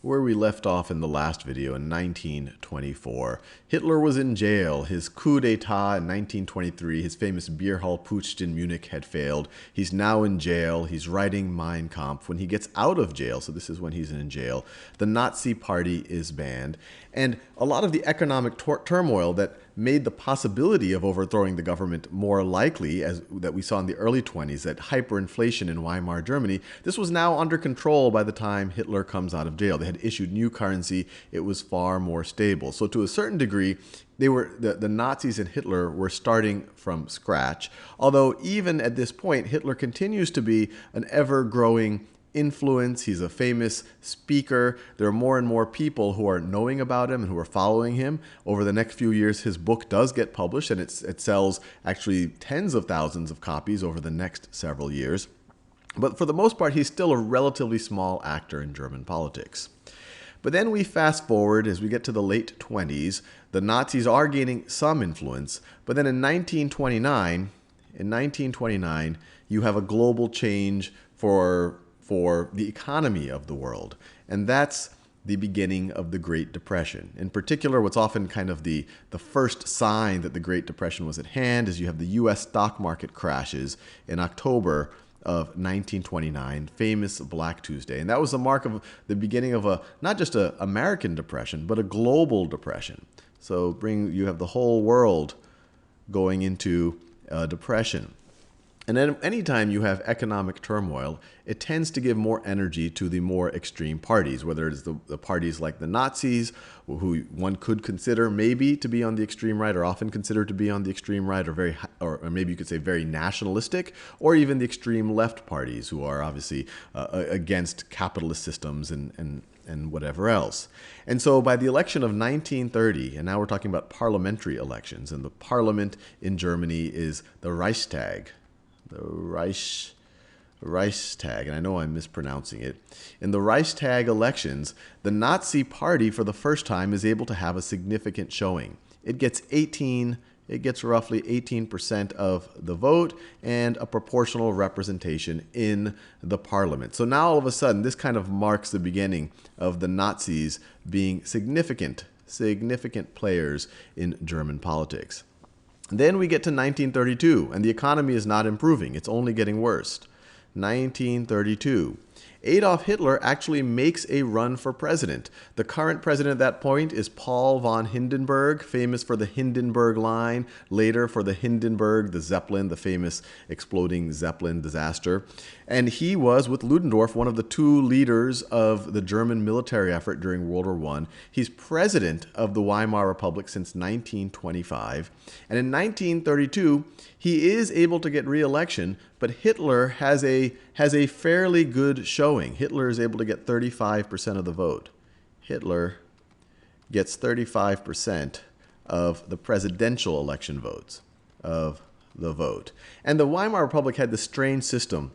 where we left off in the last video in 1924. Hitler was in jail. His coup d'etat in 1923, his famous beer hall putsch in Munich, had failed. He's now in jail. He's writing Mein Kampf. When he gets out of jail, so this is when he's in jail, the Nazi Party is banned. And a lot of the economic turmoil that made the possibility of overthrowing the government more likely, as that we saw in the early 20s, that hyperinflation in Weimar Germany, this was now under control by the time Hitler comes out of jail. They had issued new currency. It was far more stable. So to a certain degree, the Nazis and Hitler were starting from scratch. Although even at this point, Hitler continues to be an ever-growing influence. He's a famous speaker. There are more and more people who are knowing about him and who are following him. Over the next few years, his book does get published, and it sells actually tens of thousands of copies over the next several years. But for the most part, he's still a relatively small actor in German politics. But then we fast forward as we get to the late 20s. The Nazis are gaining some influence. But then in 1929, you have a global change for the economy of the world. And that's the beginning of the Great Depression. In particular, what's often kind of the first sign that the Great Depression was at hand is you have the U.S. stock market crashes in October of 1929, famous Black Tuesday. And that was the mark of the beginning of not just an American depression, but a global depression. So you have the whole world going into a depression. And then anytime you have economic turmoil, it tends to give more energy to the more extreme parties, whether it's the parties like the Nazis, who one could consider maybe to be on the extreme right, or often considered to be on the extreme right, or maybe you could say very nationalistic, or even the extreme left parties, who are obviously against capitalist systems and whatever else. And so by the election of 1930, and now we're talking about parliamentary elections, and the parliament in Germany is the Reichstag. The Reichstag, and I know I'm mispronouncing it. In the Reichstag elections, the Nazi Party for the first time is able to have a significant showing. It gets roughly 18% of the vote and a proportional representation in the parliament. So now all of a sudden, this kind of marks the beginning of the Nazis being significant players in German politics. Then we get to 1932, and the economy is not improving. It's only getting worse. 1932. Adolf Hitler actually makes a run for president. The current president at that point is Paul von Hindenburg, famous for the Hindenburg Line, later for the Hindenburg, the Zeppelin, the famous exploding Zeppelin disaster. And he was, with Ludendorff, one of the two leaders of the German military effort during World War I. He's president of the Weimar Republic since 1925. And in 1932, he is able to get re-election, but Hitler has a fairly good showing. Hitler is able to get 35% of the vote. Hitler gets 35% of the presidential election votes of the vote. And the Weimar Republic had this strange system.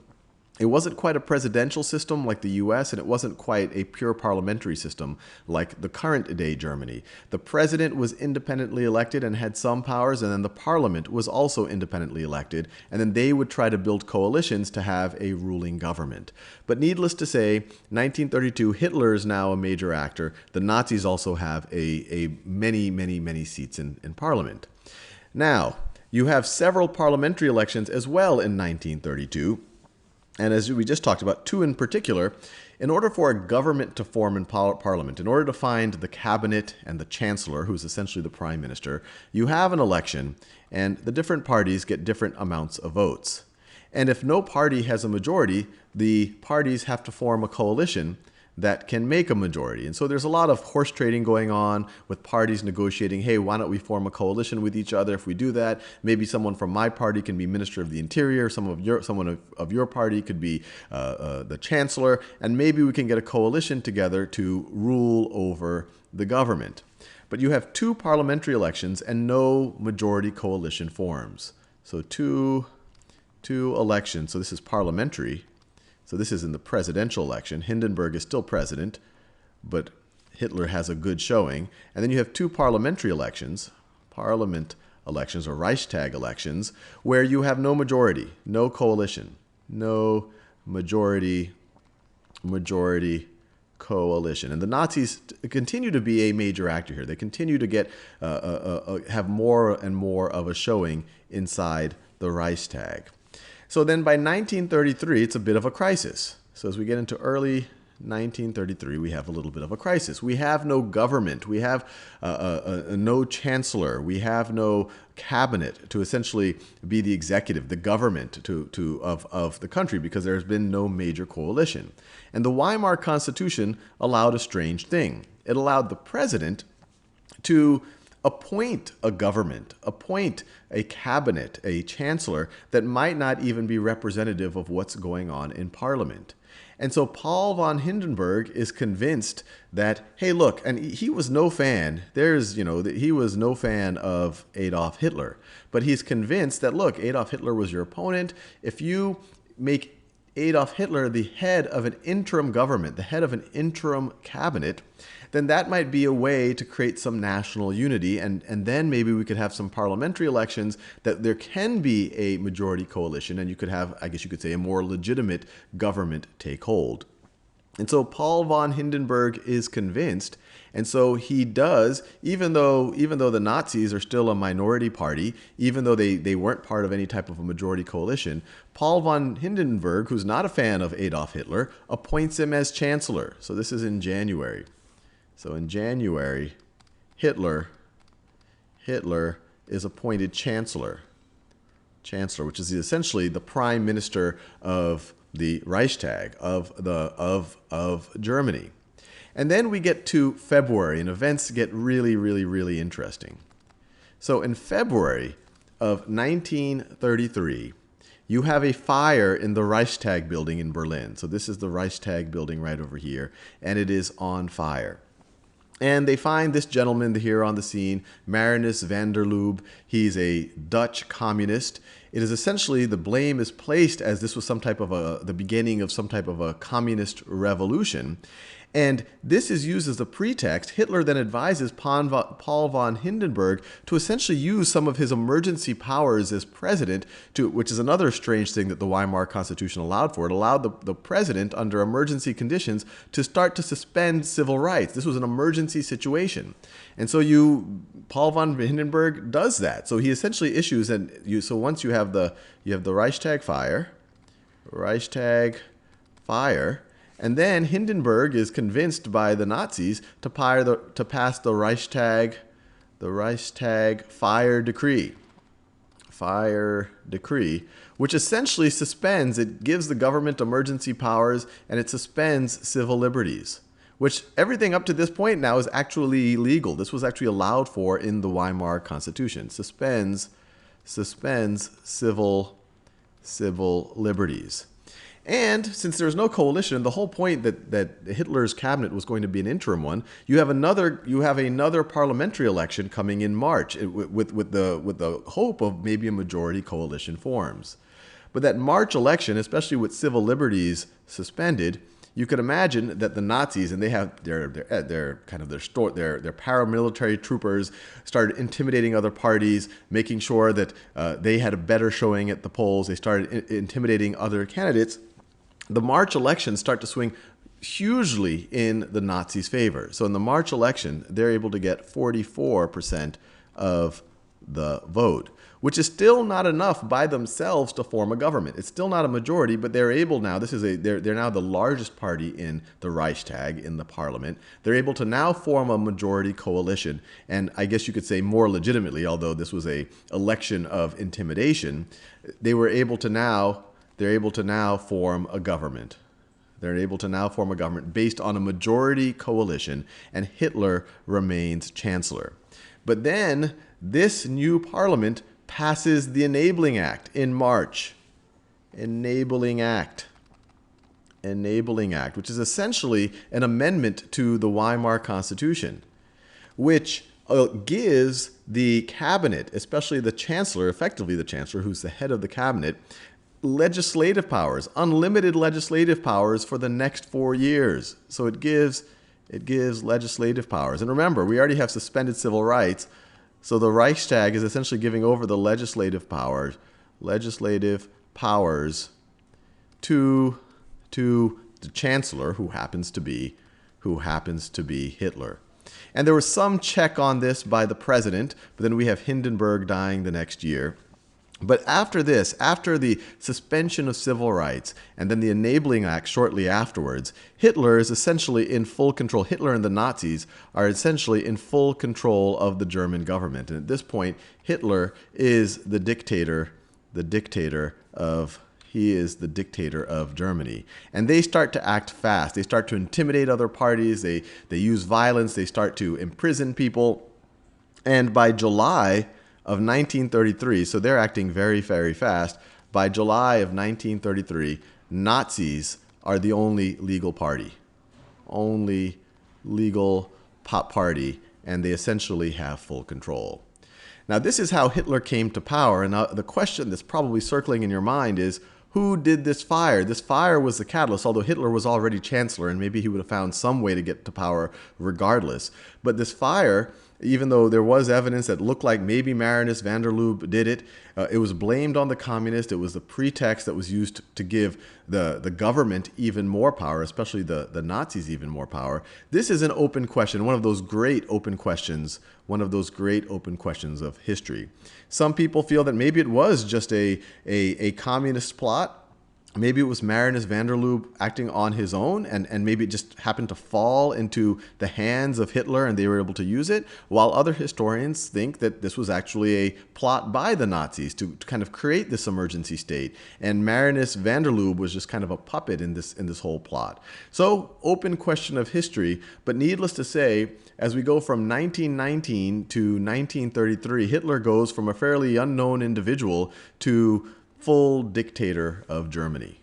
It wasn't quite a presidential system like the US, and it wasn't quite a pure parliamentary system like the current day Germany. The president was independently elected and had some powers, and then the parliament was also independently elected, and then they would try to build coalitions to have a ruling government. But needless to say, 1932, Hitler is now a major actor. The Nazis also have many seats in parliament. Now, you have several parliamentary elections as well in 1932. And as we just talked about, two in particular, in order for a government to form in parliament, in order to find the cabinet and the chancellor, who's essentially the prime minister, you have an election, and the different parties get different amounts of votes. And if no party has a majority, the parties have to form a coalition that can make a majority. And so there's a lot of horse trading going on with parties negotiating, hey, why don't we form a coalition with each other? If we do that, maybe someone from my party can be Minister of the Interior, someone of your party could be the Chancellor, and maybe we can get a coalition together to rule over the government. But you have two parliamentary elections and no majority coalition forms. So two elections, so this is parliamentary. So this is in the presidential election. Hindenburg is still president, but Hitler has a good showing. And then you have two parliamentary elections, parliament elections or Reichstag elections, where you have no majority, no coalition, no majority coalition. And the Nazis continue to be a major actor here. They continue to get have more and more of a showing inside the Reichstag. So then by 1933, it's a bit of a crisis. So as we get into early 1933, we have a little bit of a crisis. We have no government. We have no chancellor. We have no cabinet to essentially be the executive, the government of the country, because there's been no major coalition. And the Weimar Constitution allowed a strange thing. It allowed the president to appoint a government, appoint a cabinet, a chancellor that might not even be representative of what's going on in parliament. And so Paul von Hindenburg is convinced that, hey, look, and he was no fan, he was no fan of Adolf Hitler, but he's convinced that, look, Adolf Hitler was your opponent. If you make Adolf Hitler the head of an interim government, the head of an interim cabinet, then that might be a way to create some national unity, and then maybe we could have some parliamentary elections that there can be a majority coalition, and you could have, I guess you could say, a more legitimate government take hold. And so Paul von Hindenburg is convinced, and so he does, even though the Nazis are still a minority party, even though they weren't part of any type of a majority coalition, Paul von Hindenburg, who's not a fan of Adolf Hitler, appoints him as chancellor. So this is in January. So in January, Hitler is appointed chancellor, which is essentially the prime minister of the Reichstag of Germany. And then we get to February, and events get really, really, really interesting. So in February of 1933, you have a fire in the Reichstag building in Berlin. So this is the Reichstag building right over here, and it is on fire. And they find this gentleman here on the scene, Marinus van der Lubbe. He's a Dutch communist. It is essentially, the blame is placed as this was some type of the beginning of some type of a communist revolution. And this is used as a pretext. Hitler then advises Paul von Hindenburg to essentially use some of his emergency powers as president, which is another strange thing that the Weimar Constitution allowed for. It allowed the president, under emergency conditions, to start to suspend civil rights. This was an emergency situation. And so Paul von Hindenburg does that. So he essentially issues, so once you have the Reichstag fire, and then Hindenburg is convinced by the Nazis to pass the Reichstag fire decree, which essentially suspends, it gives the government emergency powers, and it suspends civil liberties, which everything up to this point now is actually illegal. This was actually allowed for in the Weimar Constitution. Suspends civil liberties. And since there's no coalition, the whole point that Hitler's cabinet was going to be an interim one, you have another parliamentary election coming in March with the hope of maybe a majority coalition forms. But that March election, especially with civil liberties suspended, you could imagine that the Nazis, and they have their paramilitary troopers, started intimidating other parties, making sure that they had a better showing at the polls. They started intimidating other candidates. The March elections start to swing hugely in the Nazis' favor. So in the March election, they're able to get 44% of the vote, which is still not enough by themselves to form a government. It's still not a majority, but they're able now, they're now the largest party in the Reichstag, in the parliament. They're able to now form a majority coalition, and I guess you could say more legitimately, although this was an election of intimidation, they're able to now form a government. They're able to now form a government based on a majority coalition, and Hitler remains chancellor. But then this new parliament passes the Enabling Act in March. Enabling Act, which is essentially an amendment to the Weimar Constitution, which gives the cabinet, especially the chancellor, effectively the chancellor, who's the head of the cabinet, legislative powers, unlimited legislative powers for the next 4 years. So it gives legislative powers. And remember, we already have suspended civil rights, so the Reichstag is essentially giving over the legislative powers to the chancellor, who happens to be who happens to be Hitler. And there was some check on this by the president, but then we have Hindenburg dying the next year. But after this, after the suspension of civil rights and then the Enabling Act shortly afterwards, Hitler is essentially in full control. Hitler and the Nazis are essentially in full control of the German government. And at this point, Hitler is the dictator of Germany. And they start to act fast. They start to intimidate other parties. They use violence. They start to imprison people. And by July of 1933, so they're acting very, very fast. By July of 1933, Nazis are the only legal party. Only legal party, and they essentially have full control. Now, this is how Hitler came to power, and the question that's probably circling in your mind is, who did this fire? This fire was the catalyst, although Hitler was already chancellor, and maybe he would have found some way to get to power regardless. But this fire, even though there was evidence that looked like maybe Marinus van der Lubbe did it, it was blamed on the communists. It was the pretext that was used to give the government even more power, especially the Nazis even more power. This is an open question, one of those great open questions of history. Some people feel that maybe it was just a communist plot. Maybe it was Marinus van der Lubbe acting on his own, and maybe it just happened to fall into the hands of Hitler and they were able to use it, while other historians think that this was actually a plot by the Nazis to kind of create this emergency state. And Marinus van der Lubbe was just kind of a puppet in this whole plot. So, open question of history, but needless to say, as we go from 1919 to 1933, Hitler goes from a fairly unknown individual to full dictator of Germany.